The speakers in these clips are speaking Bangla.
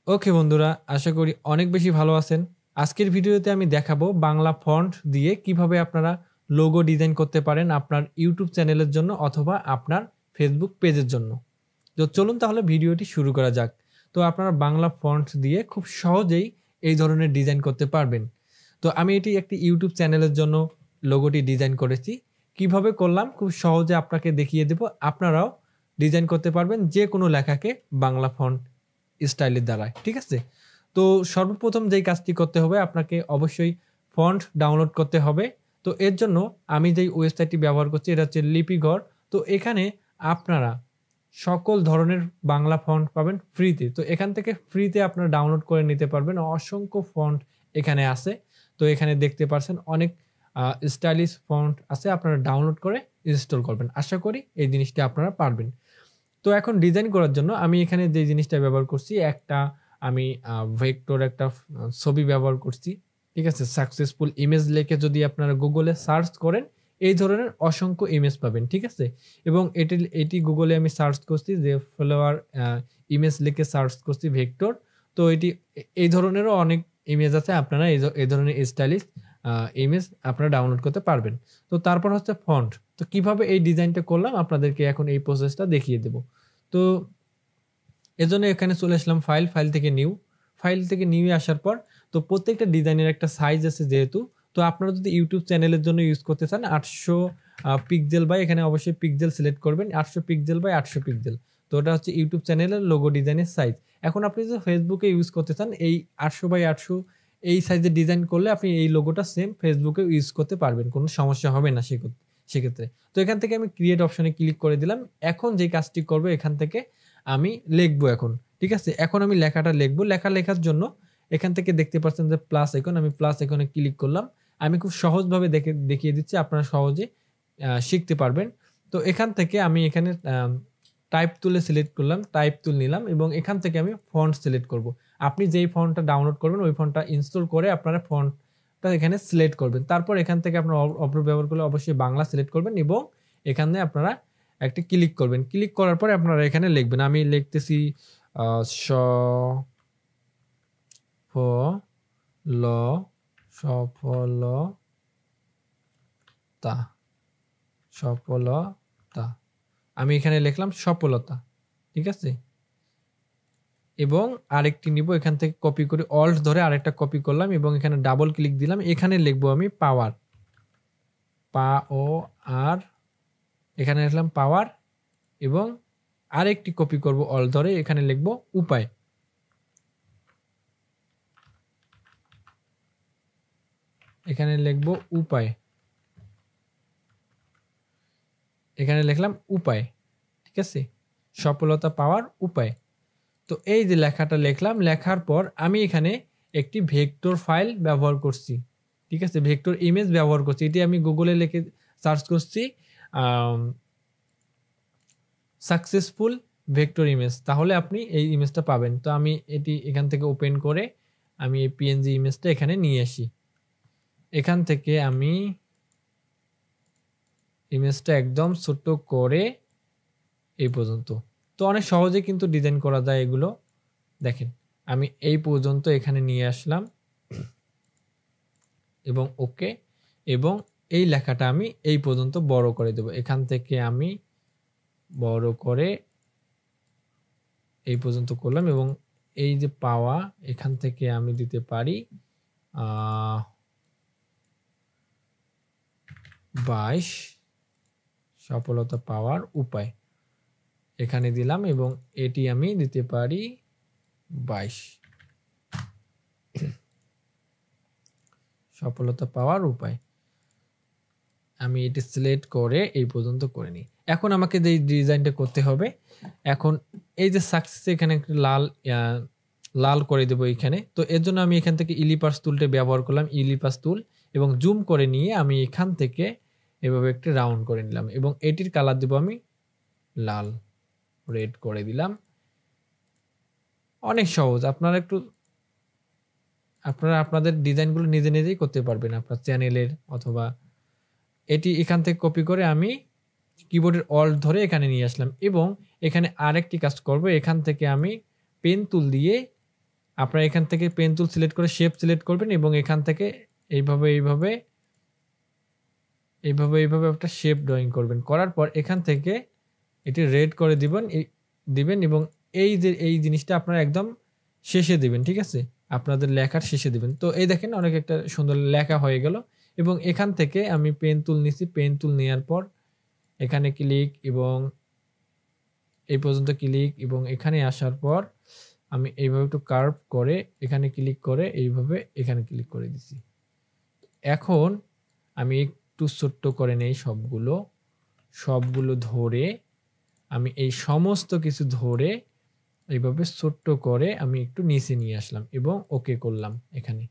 ওকে বন্ধুরা, আশা করি অনেক বেশি ভালো আছেন। আজকের ভিডিওতে আমি দেখাবো বাংলা ফন্ট দিয়ে কিভাবে আপনারা লোগো ডিজাইন করতে পারেন আপনার ইউটিউব চ্যানেলের জন্য অথবা আপনার ফেসবুক পেজের জন্য। তো চলুন তাহলে ভিডিওটি শুরু করা যাক। তো আপনারা বাংলা ফন্ট দিয়ে খুব সহজেই এই ধরনের ডিজাইন করতে পারবেন। তো আমি এটি একটি ইউটিউব চ্যানেলের জন্য লোগোটি ডিজাইন করেছি। কিভাবে করলাম খুব সহজে আপনাকে দেখিয়ে দেব। আপনারাও ডিজাইন করতে পারবেন যে কোনো লেখাকে বাংলা ফন্ট স্টাইলের দ্বারায়, ঠিক আছে? তো সর্বপ্রথম যেই কাজটি করতে হবে, আপনাকে অবশ্যই ফন্ট ডাউনলোড করতে হবে। তো এর জন্য আমি যেই ওয়েবসাইটটি ব্যবহার করছি এটা হচ্ছে লিপিঘর। তো এখানে আপনারা সকল ধরনের বাংলা ফন্ট পাবেন ফ্রিতে। তো এখান থেকে ফ্রিতে আপনারা ডাউনলোড করে নিতে পারবেন। অসংখ্য ফন্ট এখানে আছে। তো এখানে দেখতে পাচ্ছেন অনেক স্টাইলিশ ফন্ট আছে, আপনারা ডাউনলোড করে ইনস্টল করবেন। আশা করি এই জিনিসটা আপনারা পারবেন। তো এখন ডিজাইন করার জন্য আমি এখানে যে জিনিসটা ব্যবহার করছি, একটা আমি ভেক্টর একটা ছবি ব্যবহার করছি, ঠিক আছে? সাকসেসফুল ইমেজ লিখে যদি আপনারা গুগলে সার্চ করেন এই ধরনের অসংখ্য ইমেজ পাবেন, ঠিক আছে? এবং এটি গুগলে আমি সার্চ করছি যে ফ্লাওয়ার ইমেজ লিখে সার্চ করছি ভেক্টর। তো এটি এই ধরনেরও অনেক ইমেজ আছে, আপনারা এই ধরনের স্টাইলিশ ইমেজ আপনারা ডাউনলোড করতে পারবেন। তো তারপর হচ্ছে ফন্ট। তো কিভাবে এই ডিজাইনটা করলাম আপনাদেরকে এখন এই প্রসেসটা দেখিয়ে দেব। তো এজন্য এখানে চলে আসলাম ফাইল থেকে নিউ আসার পর তো প্রত্যেকটা ডিজাইনের একটা সাইজ আছে যেহেতু, তো আপনারা যদি ইউটিউব চ্যানেলের জন্য ইউজ করতে চান 800 পিক্সেল বাই, এখানে অবশ্যই পিক্সেল সিলেক্ট করবেন, 800 পিক্সেল বাই 800 পিক্সেল। তো ওটা হচ্ছে ইউটিউব চ্যানেলের লোগো ডিজাইনের সাইজ। এখন আপনি যদি ফেসবুকে ইউজ করতে চান এই 800 বাই 800 এই সাইজের ডিজাইন করলে আপনি এই লোগোটা সেম ফেসবুকে ইউজ করতে পারবেন, কোনো সমস্যা হবে না সেক্ষেত্রে। তো এখান থেকে আমি ক্রিয়েট অপশনে ক্লিক করে দিলাম। এখন যে কাজটি করবো এখান থেকে আমি লিখবো এখন, ঠিক আছে? এখন আমি লেখাটা লিখবো। লেখার জন্য এখান থেকে দেখতে পাচ্ছেন যে প্লাস আইকন, আমি প্লাস আইকনে ক্লিক করলাম। আমি খুব সহজভাবে দেখিয়ে দিচ্ছি, আপনারা সহজে শিখতে পারবেন। তো এখান থেকে আমি এখানে টাইপ টুলে সিলেক্ট করলাম, টাইপ টুল নিলাম এবং এখান থেকে আমি ফন্ট সিলেক্ট করব। আপনি যেই ফন্টটা ডাউনলোড করবেন ওই ফন্টটা ইনস্টল করে আপনারা ফন্টটা এখানে সিলেক্ট করবেন। তারপর এখান থেকে আপনারা অপর ব্যবহার করলে অবশ্যই বাংলা সিলেক্ট করবেন এবং এখানে আপনারা একটা ক্লিক করবেন। ক্লিক করার পরে আপনারা এখানে লিখবেন, আমি লিখতেছি স ফ ল সফলতা, সফলতা। আমি এখানে লিখলাম সফলতা, ঠিক আছে? এবং আরেকটি নিব, এখান থেকে কপি করে অল্ট ধরে আরেকটা কপি করলাম এবং এখানে ডাবল ক্লিক দিলাম। এখানে লিখবো আমি পাওয়ার, আর এখানে লিখলাম পাওয়ার এবং আরেকটি কপি করব অল ধরে, এখানে লিখব উপায়। এখানে লিখব উপায়, এখানে লিখলাম উপায়, ঠিক আছে? সফলতা পাওয়ার উপায়। তো এই যে লেখাটা লিখলাম, লেখার পর আমি এখানে একটি ভেক্টর ফাইল ব্যবহার করছি, ঠিক আছে? ভেক্টর ইমেজ ব্যবহার করছি। এটি আমি গুগলে লিখে সার্চ করছি সাকসেসফুল ভেক্টর ইমেজ, তাহলে আপনি এই ইমেজটা পাবেন। তো আমি এটি এখান থেকে ওপেন করে আমি এই পিএনজি ইমেজটা এখানে নিয়ে আসি। এখান থেকে আমি ইমেজটা একদম ছোট করে এই পর্যন্ত। তো অনেক সহজে কিন্তু ডিজাইন করা যায় এগুলো। দেখেন আমি এই পর্যন্ত এখানে নিয়ে আসলাম এবং ওকে, এবং এই লেখাটা আমি এই পর্যন্ত বড় করে দেব। এখান থেকে আমি বড় করে এই পর্যন্ত করলাম এবং এই যে পাওয়া, এখান থেকে আমি দিতে পারি 22 সফলতা পাওয়ার উপায়, এখানে দিলাম এবং এটি আমি দিতে পারি 22 সফলতা পাওয়ার উপায়। আমি এটি সিলেক্ট করে এই পর্যন্ত করে নিই। এখন আমাকে যে ডিজাইনটা করতে হবে, এখন এই যে সাকসেস এখানে একটা লাল করে দেবো এখানে। তো এর জন্য আমি এখান থেকে ইলিপাস টুলটা ব্যবহার করলাম, ইলিপাস টুল, এবং জুম করে নিয়ে আমি এখান থেকে এভাবে একটি রাউন্ড করে নিলাম এবং এটির কালার দেবো আমি লাল, রেড করে দিলাম। অনেক সহজ, আপনারা আপনাদের ডিজাইনগুলো নিজে নিজেই করতে পারবেন আপনার চ্যানেলের, অথবা এটি এখান থেকে কপি করে আমি কিবোর্ডের অল্ট ধরে এখানে নিয়ে আসলাম এবং এখানে আরেকটি কাজ করব। এখান থেকে আমি পেন টুল দিয়ে আপনারা এখান থেকে পেন টুল সিলেক্ট করে শেপ সিলেক্ট করবেন এবং এখান থেকে এইভাবে একটা শেপ ড্রয়িং করবেন। করার পর এখান থেকে এটি রেড করে দিবেন এবং এই জিনিসটা আপনারা একদম শেষে দিবেন, ঠিক আছে? আপনাদের লেখার শেষে দিবেন। তো এই দেখেন অনেক একটা সুন্দর লেখা হয়ে গেল এবং এখান থেকে আমি পেন টুল নিছি। পেন টুল নেওয়ার পর এখানে ক্লিক এবং এই পর্যন্ত ক্লিক এবং এখানে আসার পর আমি এইভাবে একটু কার্ভ করে এখানে ক্লিক করে এইভাবে এখানে ক্লিক করে দিছি। এখন আমি একটু ছোট্ট করে নেই সবগুলো ধরে আমি এই সমস্ত কিছু ধরে এইভাবে ছোট্ট করে আমি একটু নিচে নিয়ে আসলাম এবং ওকে করলাম এখানে।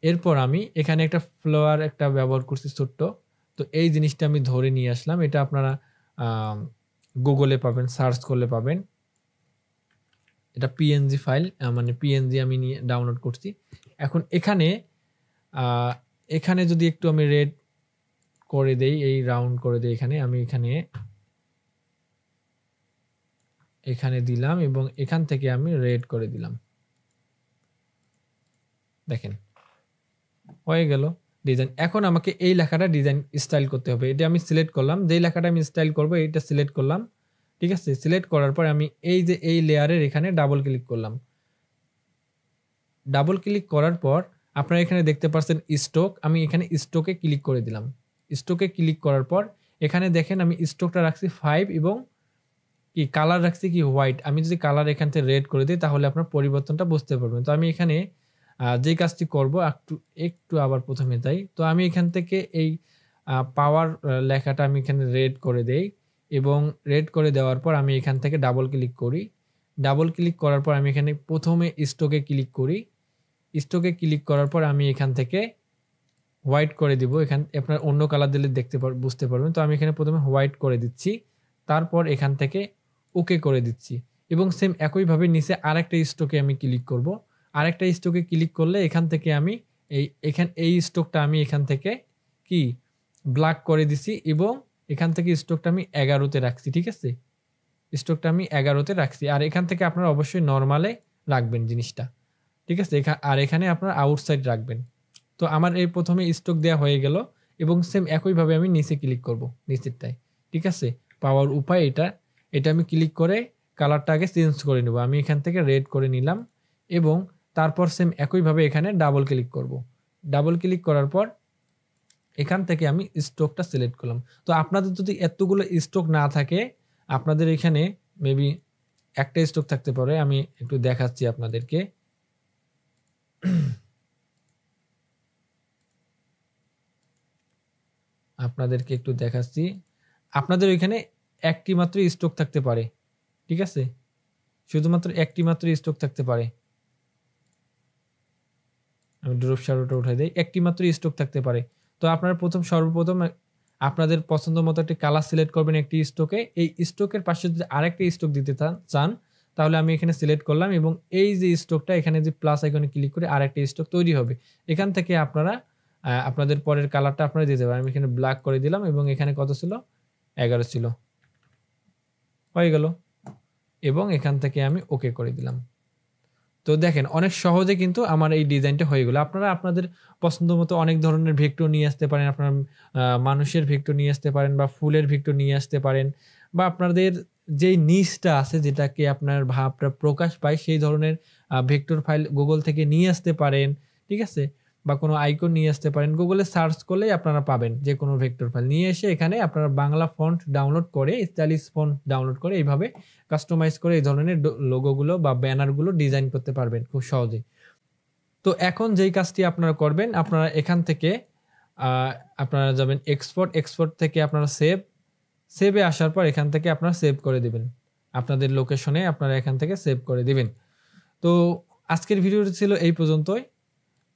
এরপর আমি এখানে একটা ফ্লাওয়ার একটা ব্যবহার করছি ছোট্ট। তো এই জিনিসটা আমি ধরে নিয়ে আসলাম। এটা আপনারা গুগলে পাবেন, সার্চ করলে পাবেন। এটা পিএনজি ফাইল, মানে পিএনজি আমি নিয়ে ডাউনলোড করছি। এখন এখানে যদি একটু আমি রেড করে দেই, এই রাউন্ড করে দেই, আমি এখানে দিলাম এবং এখান থেকে আমি রেড করে দিলাম। দেখেন হয়ে গেল ডিজাইন। এখন আমাকে এই লেখাটা ডিজাইন স্টাইল করতে হবে। এটা আমি সিলেক্ট করলাম, যেই লেখাটা আমি স্টাইল করব এটা সিলেক্ট করলাম, ঠিক আছে? সিলেক্ট করার পর আমি এই লেয়ারের এখানে ডাবল ক্লিক করলাম। ডাবল ক্লিক করার পর আপনারা এখানে দেখতে পাচ্ছেন স্ট্রোক, আমি এখানে স্ট্রোকে ক্লিক করে দিলাম। স্ট্রোকে ক্লিক করার পর এখানে দেখেন আমি স্ট্রোকটা রাখছি 5 এবং কি কালার রাখছি কি হোয়াইট। আমি যদি কালার এখান থেকে রেড করে দিই তাহলে আপনার পরিবর্তনটা বুঝতে পারবেন। তো আমি এখানে যে কাজটি করব একটু আবার প্রথমে তাই। তো আমি এখান থেকে এই পাওয়ার লেখাটা আমি এখানে রেড করে দেই এবং রেড করে দেওয়ার পর আমি এখান থেকে ডাবল ক্লিক করি। ডাবল ক্লিক করার পর আমি এখানে প্রথমে স্ট্রোকে ক্লিক করি। স্ট্রোকে ক্লিক করার পর আমি এখান থেকে হোয়াইট করে দিব। এখানে আপনার অন্য কালার দিলে বুঝতে পারবেন। তো আমি এখানে প্রথমে হোয়াইট করে দিচ্ছি, তারপর এখান থেকে ওকে করে দিচ্ছি এবং সেম একইভাবে নিচে আরেকটা স্ট্রোকে আমি ক্লিক করব। আরেকটা স্ট্রোকে ক্লিক করলে এখান থেকে আমি এই স্ট্রোকটা আমি এখান থেকে কি ব্ল্যাক করে দিছি এবং এখান থেকে স্ট্রোকটা আমি 11তে রাখছি, ঠিক আছে? স্ট্রোকটা আমি 11তে রাখছি। আর এখান থেকে আপনারা অবশ্যই নর্মালে রাখবেন জিনিসটা, ঠিক আছে? আর এখানে আপনারা আউটসাইড রাখবেন। তো আমার এই প্রথমে স্ট্রোক দেওয়া হয়ে গেল এবং সেম একইভাবে আমি নিচে ক্লিক করব, নিচেরটাই, ঠিক আছে? পাওয়ার উপায় এটা আমি ক্লিক করে কালারটা আগে চেঞ্জ করে নেব। আমি এখান থেকে রেড করে নিলাম এবং তারপর সেম একইভাবে এখানে ডাবল ক্লিক করব। ডাবল ক্লিক করার পর এখান থেকে আমি স্ট্রোকটা সিলেক্ট করলাম। তো আপনাদের যদি এতগুলো স্ট্রোক না থাকে, আপনাদের এখানে মেবি একটা স্ট্রোক থাকতে পারে। আমি একটু দেখাচ্ছি আপনাদেরকে। আপনাদের ওইখানে একটি মাত্র স্ট্রোক থাকতে পারে, ঠিক আছে? শুধুমাত্র একটি মাত্র স্ট্রোক থাকতে পারে। আমি ড্রপ শ্যাডোটা উঠাই দেই। একটি মাত্র স্ট্রোক থাকতে পারে। তো আপনারা সর্বপ্রথম আপনাদের পছন্দ মতো একটি কালার সিলেক্ট করবেন একটি স্ট্রোকে। এই স্ট্রোকের পাশে যদি আরেকটা স্ট্রোক দিতে চান তাহলে আমি এখানে সিলেক্ট করলাম এবং এই যে স্ট্রোকটা এখানে যে প্লাস আইকনে ক্লিক করে আরেকটা স্ট্রোক তৈরি হবে। এখান থেকে আপনারা আপনাদের পরের কালারটা আপনারা দিতে পারেন। আমি এখানে ব্ল্যাক করে দিলাম এবং এখানে কত ছিল? 11 ছিল। হয়ে গেল এবং এখান থেকে আমি ওকে করে দিলাম। তো দেখেন অনেক সহজে কিন্তু আমার এই ডিজাইনটা হয়ে গেল। আপনারা আপনাদের পছন্দ মতো অনেক ধরনের ভেক্টর নিয়ে আসতে পারেন। আপনারা মানুষের ভেক্টর নিয়ে আসতে পারেন বা ফুলের ভেক্টর নিয়ে আসতে পারেন বা আপনাদের যেই নিচটা আছে যেটাকে আপনার ভাবটা প্রকাশ পায় সেই ধরনের ভেক্টর ফাইল গুগল থেকে নিয়ে আসতে পারেন, ঠিক আছে? বা কোনো আইকন নিয়ে আসতে পারেন। গুগলে সার্চ করলেই আপনারা পাবেন যে কোনো ভেক্টর ফাইল নিয়ে এসে এখানে আপনারা বাংলা ফন্ট ডাউনলোড করে, স্টাইলিশ ফন্ট ডাউনলোড করে এইভাবে কাস্টমাইজ করে এই ধরনের লোগোগুলো বা ব্যানারগুলো ডিজাইন করতে পারবেন খুব সহজে। তো এখন যেই কাজটি আপনারা করবেন, আপনারা এখান থেকে আপনারা যাবেন এক্সপোর্ট থেকে আপনারা সেভে আসার পর এখান থেকে আপনারা সেভ করে দিবেন আপনাদের লোকেশনে। আপনারা এখান থেকে সেভ করে দিবেন। তো আজকের ভিডিওটি ছিল এই পর্যন্তই।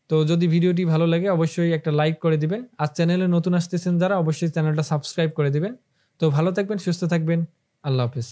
তো যদি ভিডিওটি ভালো লাগে অবশ্যই একটা লাইক করে দিবেন। আর চ্যানেলে নতুন আসতেছেন যারা অবশ্যই চ্যানেলটা সাবস্ক্রাইব করে দিবেন। তো ভালো থাকবেন, সুস্থ থাকবেন। আল্লাহ হাফেজ।